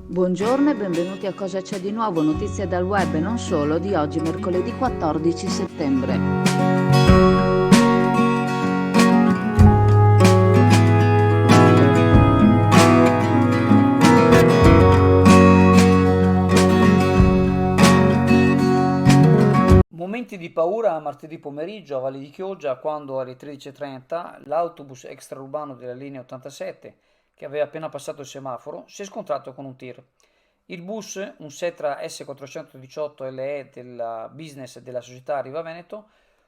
Buongiorno e benvenuti a Cosa c'è di nuovo, notizie dal web e non solo, di oggi mercoledì 14 settembre. Momenti di paura martedì pomeriggio a Valle di Chioggia quando alle 13:30 l'autobus extraurbano della linea 87, che aveva appena passato il semaforo, si è scontrato con un tir. Il bus, un Setra S418 LE della business della società Arriva Veneto,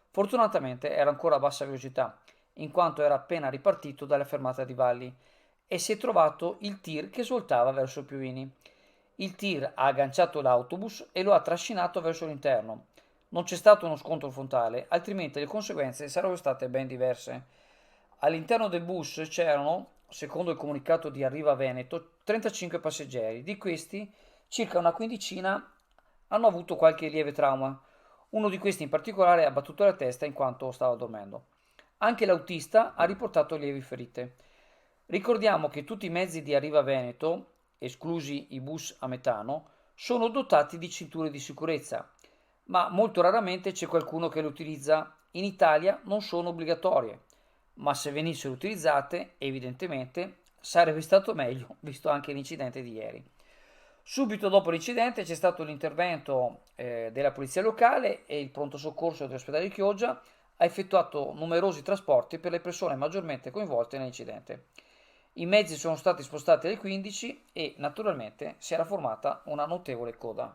fortunatamente era ancora a bassa velocità, in quanto era appena ripartito dalla fermata di Valli e si è trovato il tir che svoltava verso Piovini. Il tir ha agganciato l'autobus e lo ha trascinato verso l'interno. Non c'è stato uno scontro frontale, altrimenti le conseguenze sarebbero state ben diverse. All'interno del bus c'erano, secondo il comunicato di Arriva Veneto, 35 passeggeri. Di questi, circa una quindicina hanno avuto qualche lieve trauma. Uno di questi in particolare ha battuto la testa in quanto stava dormendo. Anche l'autista ha riportato lievi ferite. Ricordiamo che tutti i mezzi di Arriva Veneto, esclusi i bus a metano, sono dotati di cinture di sicurezza, ma molto raramente c'è qualcuno che le utilizza. In Italia non sono obbligatorie, ma se venissero utilizzate, evidentemente sarebbe stato meglio, visto anche l'incidente di ieri. Subito dopo l'incidente c'è stato l'intervento della polizia locale e il pronto soccorso dell'ospedale di Chioggia ha effettuato numerosi trasporti per le persone maggiormente coinvolte nell'incidente. I mezzi sono stati spostati alle 15 e naturalmente si era formata una notevole coda.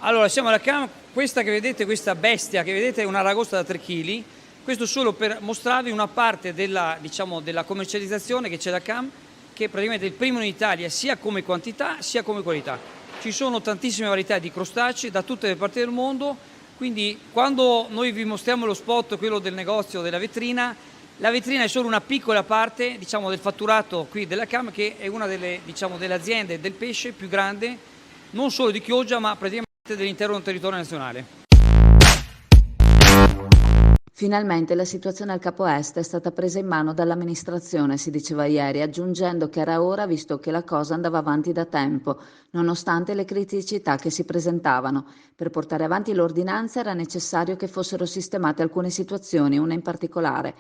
Allora, siamo alla cam, questa che vedete, questa bestia che vedete è una aragosta da 3 kg. Questo solo per mostrarvi una parte della, diciamo, della commercializzazione che c'è da cam, che praticamente è il primo in Italia sia come quantità sia come qualità. Ci sono tantissime varietà di crostacei da tutte le parti del mondo, quindi quando noi vi mostriamo lo spot, quello del negozio, della vetrina, la vetrina è solo una piccola parte, diciamo, del fatturato qui della cam, che è una delle, diciamo, delle aziende del pesce più grande, non solo di Chioggia, ma praticamente dell'intero territorio nazionale. Finalmente la situazione al Capo Est è stata presa in mano dall'amministrazione, si diceva ieri, aggiungendo che era ora visto che la cosa andava avanti da tempo, nonostante le criticità che si presentavano. Per portare avanti l'ordinanza era necessario che fossero sistemate alcune situazioni, una in particolare.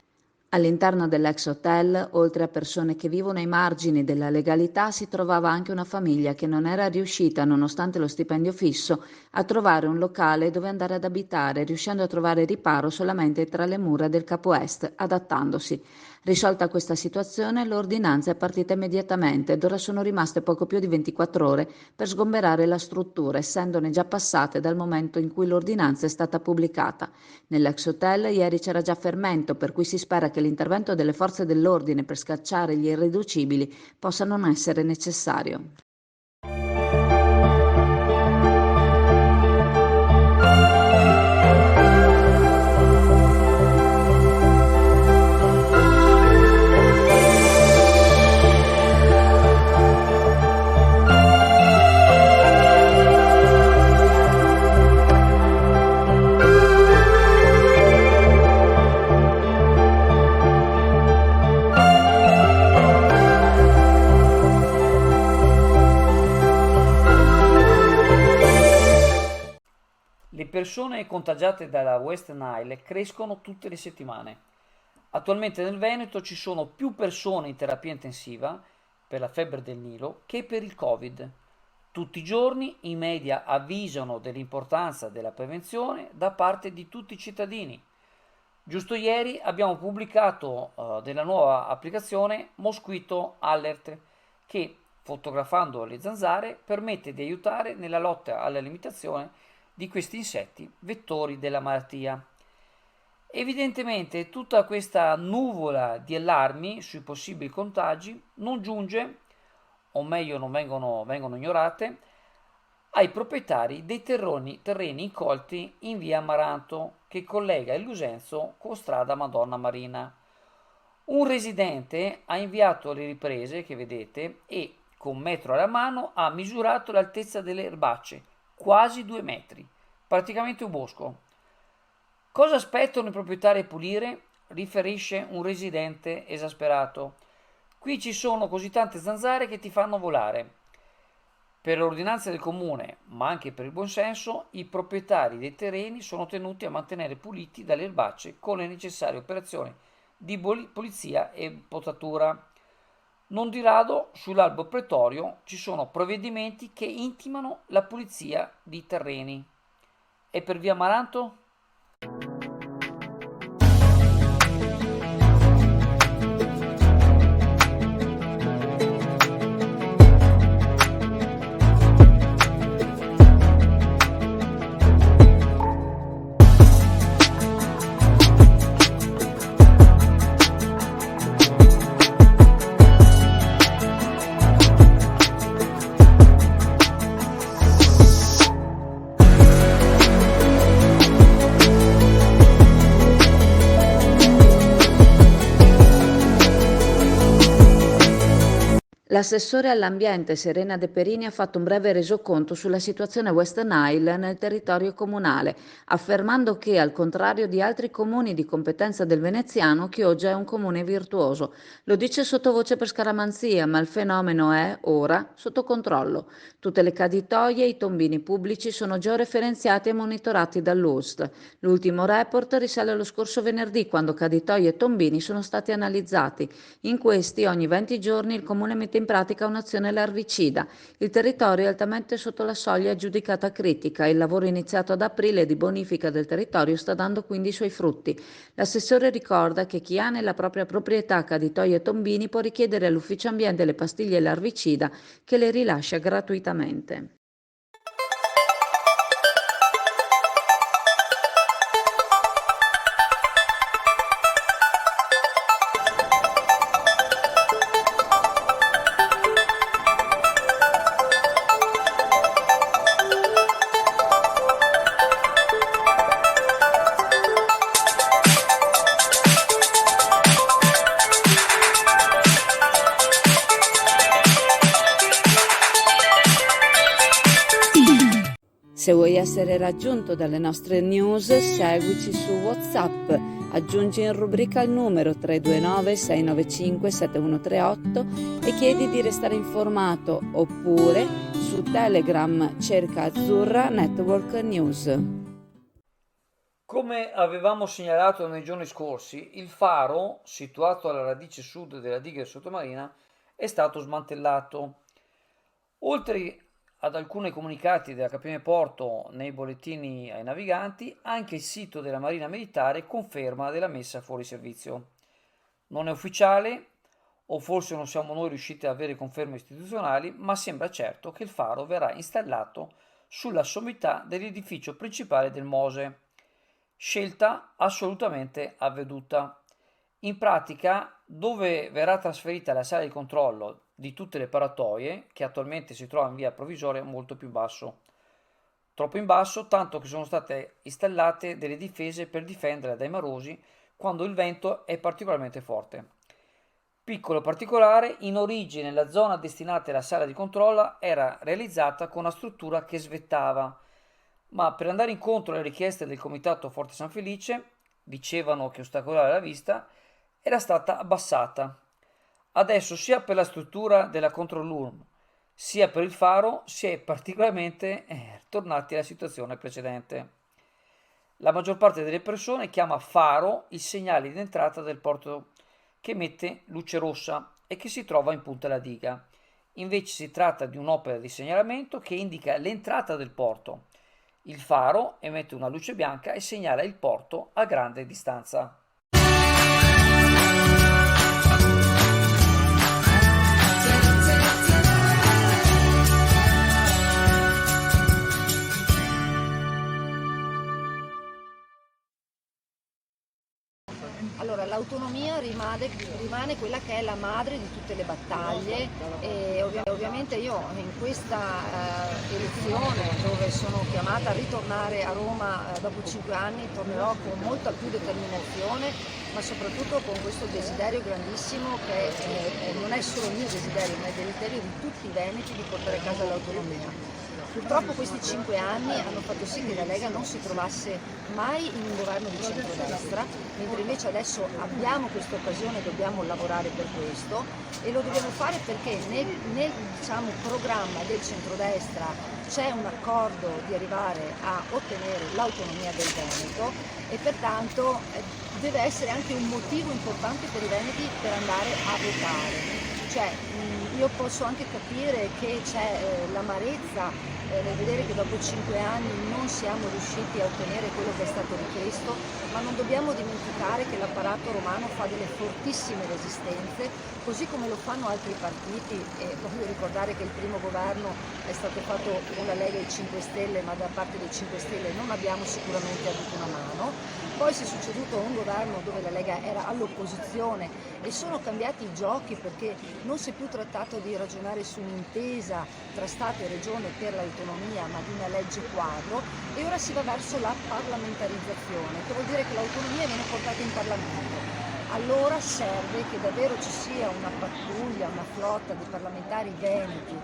All'interno dell'ex hotel, oltre a persone che vivono ai margini della legalità, si trovava anche una famiglia che non era riuscita, nonostante lo stipendio fisso, a trovare un locale dove andare ad abitare, riuscendo a trovare riparo solamente tra le mura del Capo Est, adattandosi. Risolta questa situazione, l'ordinanza è partita immediatamente ed ora sono rimaste poco più di 24 ore per sgomberare la struttura, essendone già passate dal momento in cui l'ordinanza è stata pubblicata. Nell'ex hotel ieri c'era già fermento, per cui si spera che l'intervento delle forze dell'ordine per scacciare gli irriducibili possa non essere necessario. Le persone contagiate dalla West Nile crescono tutte le settimane. Attualmente nel Veneto ci sono più persone in terapia intensiva per la febbre del Nilo che per il Covid. Tutti i giorni i media avvisano dell'importanza della prevenzione da parte di tutti i cittadini. Giusto ieri abbiamo pubblicato della nuova applicazione Mosquito Alert che, fotografando le zanzare, permette di aiutare nella lotta alla limitazione di questi insetti vettori della malattia. Evidentemente tutta questa nuvola di allarmi sui possibili contagi non giunge, o meglio non vengono ignorate, ai proprietari dei terreni incolti in via Amaranto che collega il Lusenzo con strada Madonna Marina. Un residente ha inviato le riprese che vedete e con metro alla mano ha misurato l'altezza delle erbacce, quasi 2 metri, praticamente un bosco. Cosa aspettano i proprietari a pulire? Riferisce un residente esasperato. Qui ci sono così tante zanzare che ti fanno volare. Per l'ordinanza del comune, ma anche per il buonsenso, i proprietari dei terreni sono tenuti a mantenere puliti dalle erbacce con le necessarie operazioni di pulizia e potatura. Non di rado sull'albo pretorio ci sono provvedimenti che intimano la pulizia di terreni. E per via Amaranto? L'assessore all'ambiente Serena De Perini ha fatto un breve resoconto sulla situazione Western Isle nel territorio comunale, affermando che, al contrario di altri comuni di competenza del veneziano, Chioggia è un comune virtuoso. Lo dice sottovoce per scaramanzia, ma il fenomeno è, ora, sotto controllo. Tutte le caditoie e i tombini pubblici sono georeferenziati e monitorati dall'UST. L'ultimo report risale allo scorso venerdì, quando caditoie e tombini sono stati analizzati. In questi, ogni 20 giorni, il comune mette in pratica un'azione larvicida. Il territorio è altamente sotto la soglia giudicata critica. Il lavoro iniziato ad aprile di bonifica del territorio sta dando quindi i suoi frutti. L'assessore ricorda che chi ha nella propria proprietà caditoie e tombini può richiedere all'ufficio ambiente le pastiglie larvicida che le rilascia gratuitamente. Se vuoi essere raggiunto dalle nostre news, seguici su WhatsApp, aggiungi in rubrica il numero 329 695 7138 e chiedi di restare informato, oppure su Telegram cerca Azzurra Network News. Come avevamo segnalato nei giorni scorsi, il faro, situato alla radice sud della diga sottomarina, è stato smantellato. Oltre ad alcuni comunicati della Capitaneria di Porto nei bollettini ai naviganti, anche il sito della Marina Militare conferma della messa fuori servizio. Non è ufficiale, o forse non siamo noi riusciti ad avere conferme istituzionali, ma sembra certo che il faro verrà installato sulla sommità dell'edificio principale del Mose. Scelta assolutamente avveduta. In pratica, dove verrà trasferita la sala di controllo di tutte le paratoie, che attualmente si trova in via provvisoria molto più basso. Troppo in basso, tanto che sono state installate delle difese per difendere dai marosi quando il vento è particolarmente forte. Piccolo particolare, in origine la zona destinata alla sala di controllo era realizzata con una struttura che svettava, ma per andare incontro alle richieste del comitato Forte San Felice, dicevano che ostacolare la vista, era stata abbassata. Adesso sia per la struttura della control room sia per il faro si è particolarmente tornati alla situazione precedente. La maggior parte delle persone chiama faro il segnale di entrata del porto che emette luce rossa e che si trova in punta alla diga. Invece si tratta di un'opera di segnalamento che indica l'entrata del porto. Il faro emette una luce bianca e segnala il porto a grande distanza. Allora, l'autonomia rimane quella che è la madre di tutte le battaglie e ovviamente io in questa elezione, dove sono chiamata a ritornare a Roma dopo 5 anni, tornerò con molta più determinazione, ma soprattutto con questo desiderio grandissimo che non è solo il mio desiderio, ma è il desiderio di tutti i veneti di portare a casa l'autonomia. Purtroppo questi 5 anni hanno fatto sì che la Lega non si trovasse mai in un governo di centrodestra, mentre invece adesso abbiamo questa occasione, dobbiamo lavorare per questo e lo dobbiamo fare perché nel diciamo, programma del centrodestra c'è un accordo di arrivare a ottenere l'autonomia del Veneto e pertanto deve essere anche un motivo importante per i veneti per andare a votare. Cioè, io posso anche capire che c'è l'amarezza nel vedere che dopo 5 anni non siamo riusciti a ottenere quello che è stato richiesto, ma non dobbiamo dimenticare che l'apparato romano fa delle fortissime resistenze, così come lo fanno altri partiti, e voglio ricordare che il primo governo è stato fatto con la Lega e i 5 Stelle, ma da parte dei 5 Stelle non abbiamo sicuramente avuto una mano. Poi si è succeduto un governo dove la Lega era all'opposizione e sono cambiati i giochi perché non si è più trattato di ragionare su un'intesa tra Stato e Regione per l'autonomia, ma di una legge quadro, e ora si va verso la parlamentarizzazione, che vuol dire che l'autonomia viene portata in Parlamento. Allora serve che davvero ci sia una pattuglia, una flotta di parlamentari veneti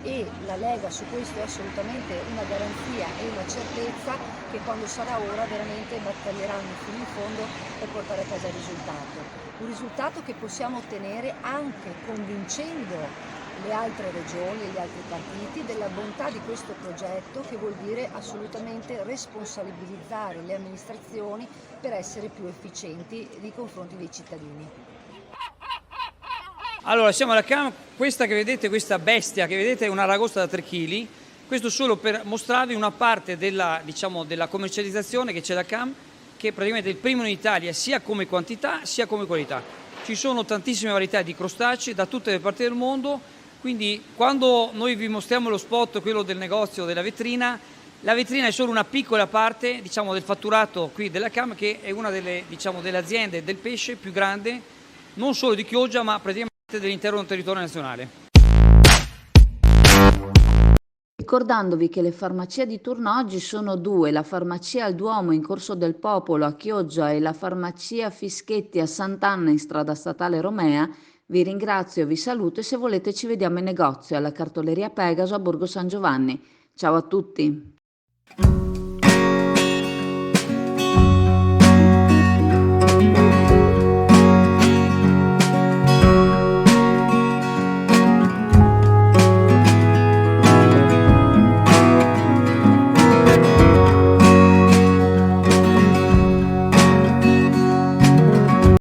e la Lega su questo è assolutamente una garanzia e una certezza che quando sarà ora veramente battaglieranno fino in fondo per portare a casa il risultato. Un risultato che possiamo ottenere anche convincendo le altre regioni e gli altri partiti della bontà di questo progetto, che vuol dire assolutamente responsabilizzare le amministrazioni per essere più efficienti nei confronti dei cittadini. Allora, siamo alla CAM, questa che vedete, questa bestia che vedete è una ragosta da 3 kg, questo solo per mostrarvi una parte della, diciamo, della commercializzazione che c'è da CAM, che praticamente è il primo in Italia sia come quantità sia come qualità. Ci sono tantissime varietà di crostacei da tutte le parti del mondo, quindi quando noi vi mostriamo lo spot, quello del negozio, della vetrina, la vetrina è solo una piccola parte, diciamo, del fatturato qui della CAM, che è una delle, diciamo, delle aziende del pesce più grande, non solo di Chioggia, ma praticamente dell'intero territorio nazionale. Ricordandovi che le farmacie di turno oggi sono 2, la farmacia al Duomo in Corso del Popolo a Chioggia e la farmacia Fischetti a Sant'Anna in strada statale Romea, vi ringrazio, vi saluto e se volete ci vediamo in negozio alla cartoleria Pegaso a Borgo San Giovanni. Ciao a tutti!